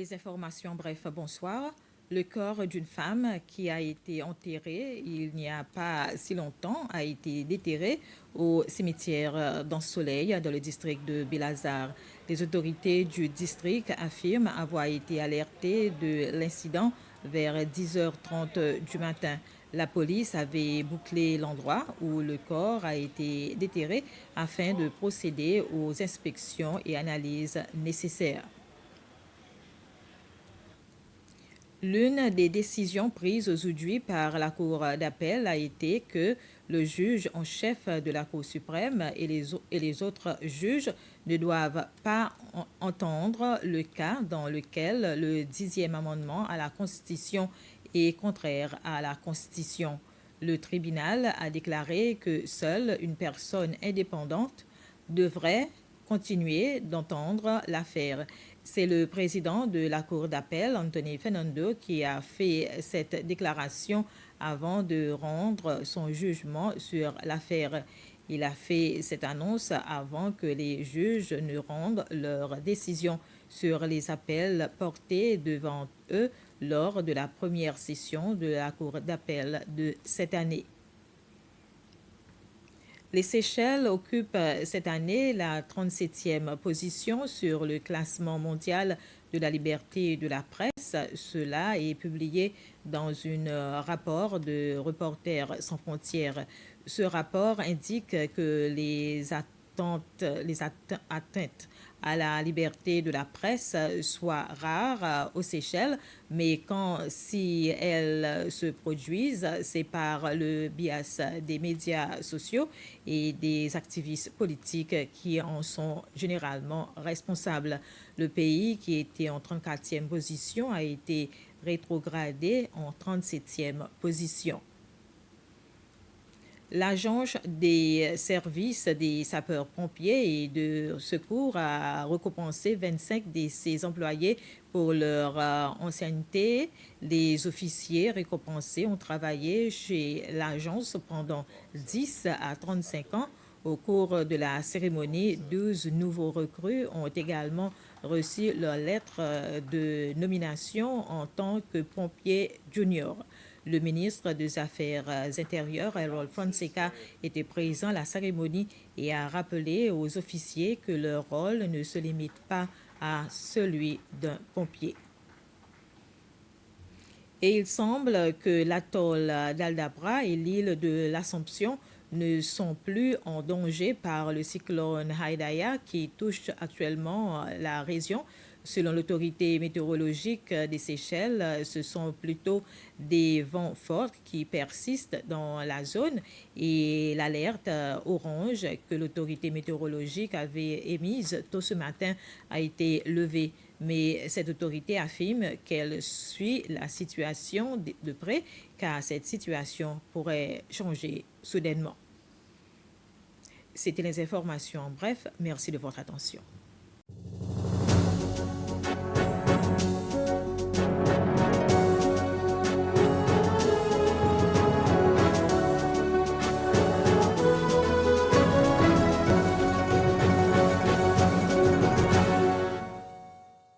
Les informations, bref, bonsoir. Le corps d'une femme qui a été enterrée il n'y a pas si longtemps a été déterré au cimetière d'Anse-Soleil dans le district de Belazar. Les autorités du district affirment avoir été alertées de l'incident vers 10h30 du matin. La police avait bouclé l'endroit où le corps a été déterré afin de procéder aux inspections et analyses nécessaires. L'une des décisions prises aujourd'hui par la Cour d'appel a été que le juge en chef de la Cour suprême et les autres juges ne doivent pas entendre le cas dans lequel le 10e amendement à la Constitution est contraire à la Constitution. Le tribunal a déclaré que seule une personne indépendante devrait continuer d'entendre l'affaire. C'est le président de la Cour d'appel, Anthony Fernando, qui a fait cette déclaration avant de rendre son jugement sur l'affaire. Il a fait cette annonce avant que les juges ne rendent leur décision sur les appels portés devant eux lors de la première session de la Cour d'appel de cette année. Les Seychelles occupent cette année la 37e position sur le classement mondial de la liberté de la presse. Cela est publié dans un rapport de Reporters sans frontières. Ce rapport indique que les atteintes à la liberté de la presse soient rares aux Seychelles, mais si elles se produisent, c'est par le biais des médias sociaux et des activistes politiques qui en sont généralement responsables. Le pays, qui était en 34e position, a été rétrogradé en 37e position. L'Agence des services des sapeurs-pompiers et de secours a récompensé 25 de ses employés pour leur ancienneté. Les officiers récompensés ont travaillé chez l'agence pendant 10 à 35 ans. Au cours de la cérémonie, 12 nouveaux recrues ont également reçu leur lettre de nomination en tant que pompiers juniors. Le ministre des Affaires intérieures, Harold Fonseca, était présent à la cérémonie et a rappelé aux officiers que leur rôle ne se limite pas à celui d'un pompier. Et il semble que l'atoll d'Aldabra et l'île de l'Assomption ne sont plus en danger par le cyclone Haidaya qui touche actuellement la région. Selon l'autorité météorologique des Seychelles, ce sont plutôt des vents forts qui persistent dans la zone et l'alerte orange que l'autorité météorologique avait émise tôt ce matin a été levée. Mais cette autorité affirme qu'elle suit la situation de près car cette situation pourrait changer soudainement. C'était les informations en bref. Merci de votre attention.